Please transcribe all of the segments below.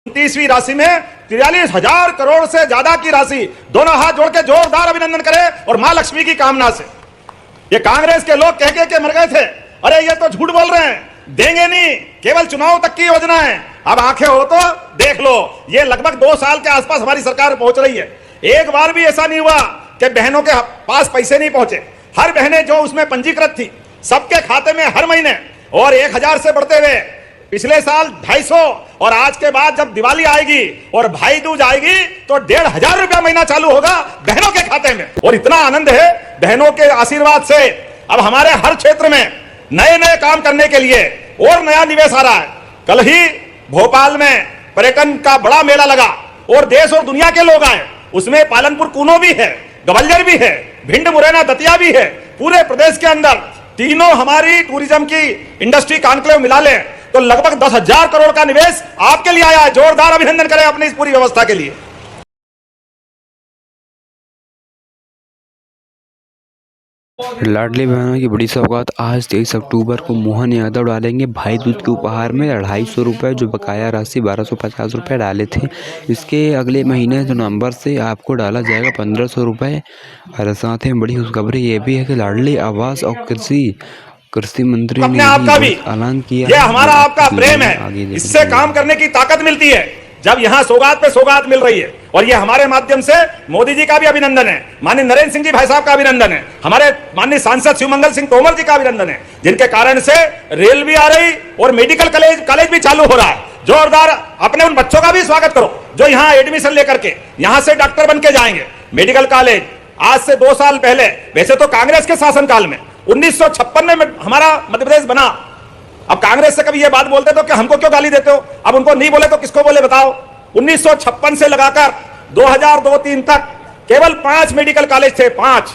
29वीं राशि में 43,000 करोड़ से ज्यादा की राशि, दोनों हाथ जोड़ के जोरदार अभिनंदन करें और मां लक्ष्मी की कामना से। ये कांग्रेस के लोग कह के मर गए थे, अरे ये तो झूठ बोल रहे हैं, देंगे नहीं, केवल चुनाव तक की योजना है। अब आंखें हो तो देख लो, ये लगभग 2 साल के आसपास हमारी सरकार पहुंच रही है। एक बार भी ऐसा नहीं हुआ कि बहनों के पास पैसे नहीं पहुंचे। हर बहनें जो उसमें पंजीकृत थी सबके खाते में हर महीने, और 1000 से बढ़ते हुए पिछले साल 250, और आज के बाद जब दिवाली आएगी और भाई दूज आएगी तो 1500 रुपया महीना चालू होगा बहनों के खाते में। और इतना आनंद है बहनों के आशीर्वाद से, अब हमारे हर क्षेत्र में नए नए काम करने के लिए और नया निवेश आ रहा है। कल ही भोपाल में पर्यटन का बड़ा मेला लगा और देश और दुनिया के लोग आए, उसमें पालनपुर कूनो भी है, ग्वालियर भी है, भिंड मुरैना दतिया भी है। पूरे प्रदेश के अंदर तीनों हमारी टूरिज्म की इंडस्ट्री कॉन्क्लेव मिला ले तो लगभग 10,000 करोड़ का निवेश आपके लिए आया है। जोरदार अभिनंदन करें अपनी इस पूरी व्यवस्था के लिए। लाडली बहनों की बड़ी सौगात आज 23 अक्टूबर को मोहन यादव डालेंगे भाई दूज के उपहार में 250 रुपये, जो बकाया राशि 1250 रुपये डाले थे। इसके अगले महीने नवंबर से आपको डाला जाएगा 1500 रुपये। और साथ ही बड़ी खुशखबरी ये भी है कि लाडली आवास और कृषि मंत्री ने आपका भी ऐलान किया, ये हमारा आपका प्रेम है, इससे काम करने की ताकत मिलती है जब यहाँ सौगात पे सौगात मिल रही है। और ये हमारे माध्यम से मोदी जी का भी अभिनंदन है, माननीय नरेंद्र सिंह जी भाई साहब का अभिनंदन है, हमारे माननीय सांसद शिवमंगल सिंह तोमर जी का अभिनंदन है, जिनके कारण से रेल भी आ रही और मेडिकल कॉलेज भी चालू हो रहा है। जोरदार अपने उन बच्चों का भी स्वागत करो जो यहाँ एडमिशन लेकर के यहाँ से डॉक्टर बन के जाएंगे। मेडिकल कॉलेज आज से 2 साल पहले, वैसे तो कांग्रेस के शासनकाल में 1956 में हमारा मध्य प्रदेश बना। अब कांग्रेस से कभी ये बात बोलते तो कि हमको क्यों गाली देते हो, अब उनको नहीं बोले तो किसको बोले बताओ। 1956 से लगाकर 2002-3 तक केवल 5 मेडिकल कॉलेज थे, 5,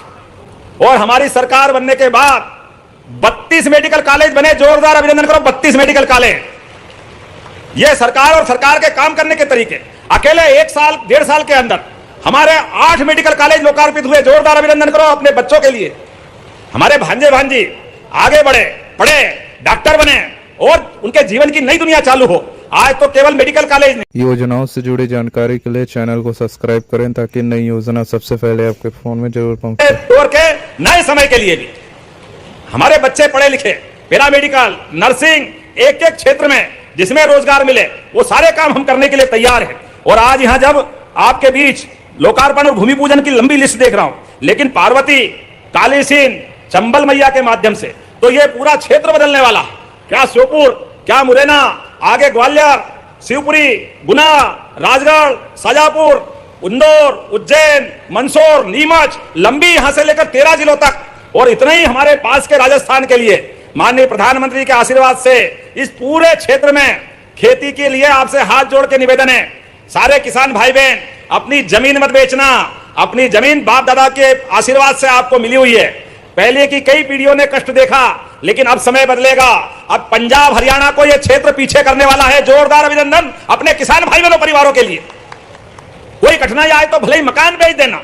और हमारी सरकार बनने के बाद 32 मेडिकल कॉलेज बने। जोरदार अभिनंदन करो, 32 मेडिकल कॉलेज। यह सरकार और सरकार के काम करने के तरीके। अकेले 1 साल 1.5 साल के अंदर हमारे 8 मेडिकल कॉलेज लोकार्पित हुए। जोरदार अभिनंदन करो अपने बच्चों के लिए। हमारे भांजे भांजी आगे बढ़े, पढ़े, डॉक्टर बने और उनके जीवन की नई दुनिया चालू हो। आज तो केवल मेडिकल कॉलेज नहीं, योजनाओं से जुड़ी जानकारी के लिए चैनल को सब्सक्राइब करें ताकि नई योजना सबसे पहले आपके फोन में जरूर पहुंचे। दौर के नए समय के लिए भी हमारे बच्चे पढ़े लिखे, पैरामेडिकल, नर्सिंग, एक एक क्षेत्र में जिसमें रोजगार मिले वो सारे काम हम करने के लिए तैयार हैं। और आज यहाँ जब आपके बीच लोकार्पण और भूमि पूजन की लंबी लिस्ट देख रहा हूं, लेकिन पार्वती, कालीसीन, चंबल मैया के माध्यम से तो ये पूरा क्षेत्र बदलने वाला। क्या श्योपुर, क्या मुरैना, आगे ग्वालियर, शिवपुरी, गुना, राजगढ़, शाजापुर, इंदौर, उज्जैन, मंदसौर, नीमच, लंबी यहां से लेकर 13 जिलों तक, और इतना ही हमारे पास के राजस्थान के लिए माननीय प्रधानमंत्री के आशीर्वाद से इस पूरे क्षेत्र में खेती के लिए आपसे हाथ जोड़ के निवेदन है, सारे किसान भाई बहन अपनी जमीन मत बेचना। अपनी जमीन बाप दादा के आशीर्वाद से आपको मिली हुई है। पहले की कई पीढ़ियों ने कष्ट देखा, लेकिन अब समय बदलेगा। अब पंजाब हरियाणा को यह क्षेत्र पीछे करने वाला है। जोरदार अभिनंदन अपने किसान भाई बहनों परिवारों के लिए। कोई कठिनाई आए तो भले ही मकान बेच देना,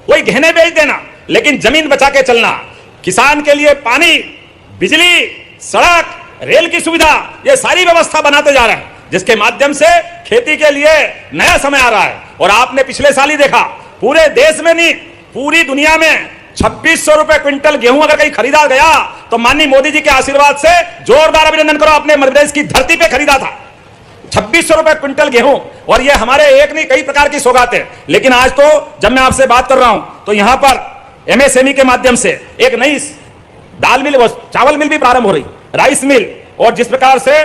कोई गहने बेच देना, लेकिन जमीन बचा के चलना। किसान के लिए पानी, बिजली, सड़क, रेल की सुविधा, ये सारी व्यवस्था बनाते जा रहे हैं, जिसके माध्यम से खेती के लिए नया समय आ रहा है। और आपने पिछले साल ही देखा, पूरे देश में नहीं पूरी दुनिया में 2600 रुपए क्विंटल गेहूं अगर कहीं खरीदा गया तो माननीय मोदी जी के आशीर्वाद से जोरदार अभिनंदन करो, अपने मध्य प्रदेश की धरती पे खरीदा था 2600 रुपए क्विंटल गेहूं। और ये हमारे एक नहीं कई प्रकार की सौगात है। लेकिन आज तो जब मैं आपसे बात कर रहा हूं तो यहां पर MSME के माध्यम से एक नई दाल मिल, चावल मिल भी प्रारंभ हो रही, राइस मिल। और जिस प्रकार से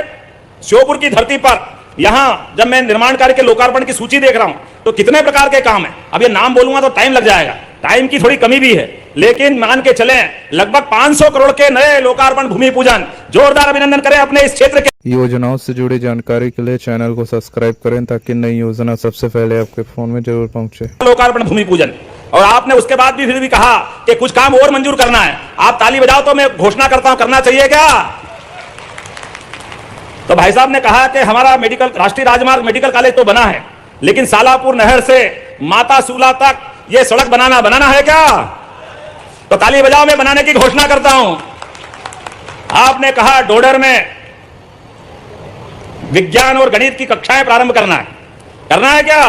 श्योपुर की धरती पर यहां जब मैं निर्माण कार्य के लोकार्पण की सूची देख रहा हूं तो कितने प्रकार के काम है। अब ये नाम बोलूंगा तो टाइम लग जाएगा, टाइम की थोड़ी कमी भी है, लेकिन मान के चलें लगभग 500 करोड़ के नए लोकार्पण भूमि पूजन। जोरदार अभिनंदन करें अपने इस क्षेत्र के। योजनाओं से जुड़ी जानकारी के लिए चैनल को सब्सक्राइब करें ताकि नई योजना सबसे पहले आपके फोन में जरूर पहुंचे। लोकार्पण भूमि पूजन, और आपने उसके बाद भी फिर भी कहा कि कुछ काम और मंजूर करना है। आप ताली बजाओ तो मैं घोषणा करता हूं, करना चाहिए क्या? तो भाई साहब ने कहा कि हमारा मेडिकल राष्ट्रीय राजमार्ग मेडिकल कॉलेज तो बना है, लेकिन सालापुर नहर से माता सूला तक ये सड़क बनाना है क्या? तो ताली बजाओ, मैं बनाने की घोषणा करता हूं। आपने कहा डोडर में विज्ञान और गणित की कक्षाएं प्रारंभ करना है, करना है क्या?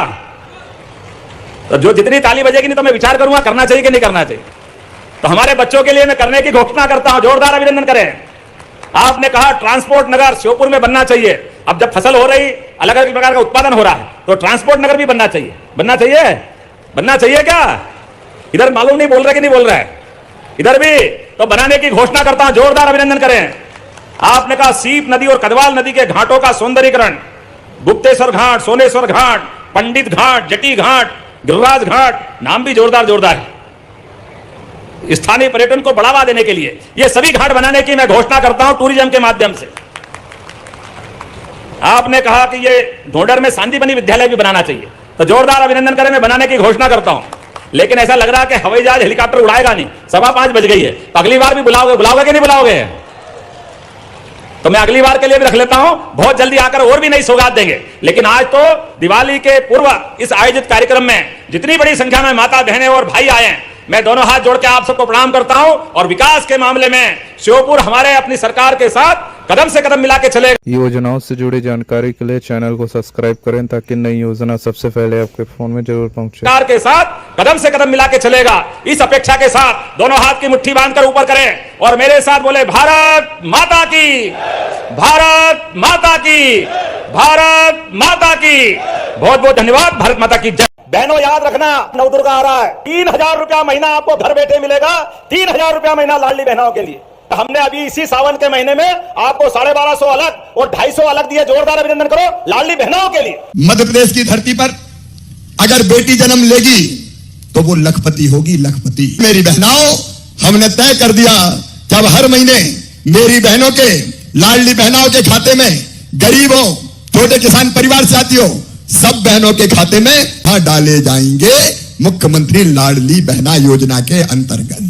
तो जो जितनी ताली बजेगी नहीं तो मैं विचार करूंगा करना चाहिए कि नहीं करना चाहिए। तो हमारे बच्चों के लिए मैं करने की घोषणा करता हूं, जोरदार अभिनंदन करें। आपने कहा ट्रांसपोर्ट नगर श्योपुर में बनना चाहिए। अब जब फसल हो रही, अलग अलग प्रकार का उत्पादन हो रहा है, तो ट्रांसपोर्ट नगर भी बनना चाहिए। बनना चाहिए, बनना चाहिए क्या? इधर मालूम नहीं बोल रहे कि नहीं बोल रहे हैं, इधर भी तो बनाने की घोषणा करता हूं, जोरदार अभिनंदन करें। आपने कहा सीप नदी और कदवाल नदी के घाटों का सौंदर्यीकरण, गुप्तेश्वर घाट, सोनेश्वर घाट, पंडित घाट, जटी घाट, गिरिराज घाट, नाम भी जोरदार जोरदार है। स्थानीय पर्यटन को बढ़ावा देने के लिए ये सभी घाट बनाने की मैं घोषणा करता हूं टूरिज्म के माध्यम से। आपने कहा कि ये ढोंडर में सांदीपनि विद्यालय भी बनाना चाहिए, तो जोरदार अभिनंदन करें, मैं बनाने की घोषणा करता हूं। लेकिन ऐसा लग रहा है कि हवाई जहाज हेलीकॉप्टर उड़ाएगा नहीं, 5:15 बज गई है, तो अगली बार भी बुलाओगे कि नहीं बुलाओगे? तो मैं अगली बार के लिए भी रख लेता हूं, बहुत जल्दी आकर और भी नई सौगात देंगे। लेकिन आज तो दिवाली के पूर्व इस आयोजित कार्यक्रम में जितनी बड़ी संख्या में माता बहनें और भाई आए हैं, मैं दोनों हाथ जोड़ के आप सबको प्रणाम करता हूं। और विकास के मामले में श्योपुर हमारे अपनी सरकार के साथ कदम से कदम मिला के चलेगा। योजनाओं से जुड़ी जानकारी के लिए चैनल को सब्सक्राइब करें ताकि नई योजना सबसे पहले आपके फोन में जरूर पहुंचे। सरकार के साथ कदम से कदम मिला के चलेगा, इस अपेक्षा के साथ दोनों हाथ की मुट्ठी बांधकर ऊपर करें और मेरे साथ बोले भारत माता की, भारत माता की, भारत माता की। बहुत बहुत धन्यवाद। भारत माता की जय। बहनों याद रखना, नवदुर्गा आ रहा है, 3000 रुपया महीना आपको घर बैठे मिलेगा, 3000 रुपया महीना लाडली बहनों के लिए। हमने अभी इसी सावन के महीने में आपको 1250 अलग और 250 अलग दिए। जोरदार अभिनंदन करो लाडली बहनों के लिए। मध्य प्रदेश की धरती पर अगर बेटी जन्म लेगी तो वो लखपति होगी, लखपति। मेरी बहनों, हमने तय कर दिया कि अब हर महीने मेरी बहनों के, लाडली बहनों के खाते में, गरीबों, छोटे किसान परिवार से आती हो, सब बहनों के खाते में डाले जाएंगे मुख्यमंत्री लाडली बहना योजना के अंतर्गत।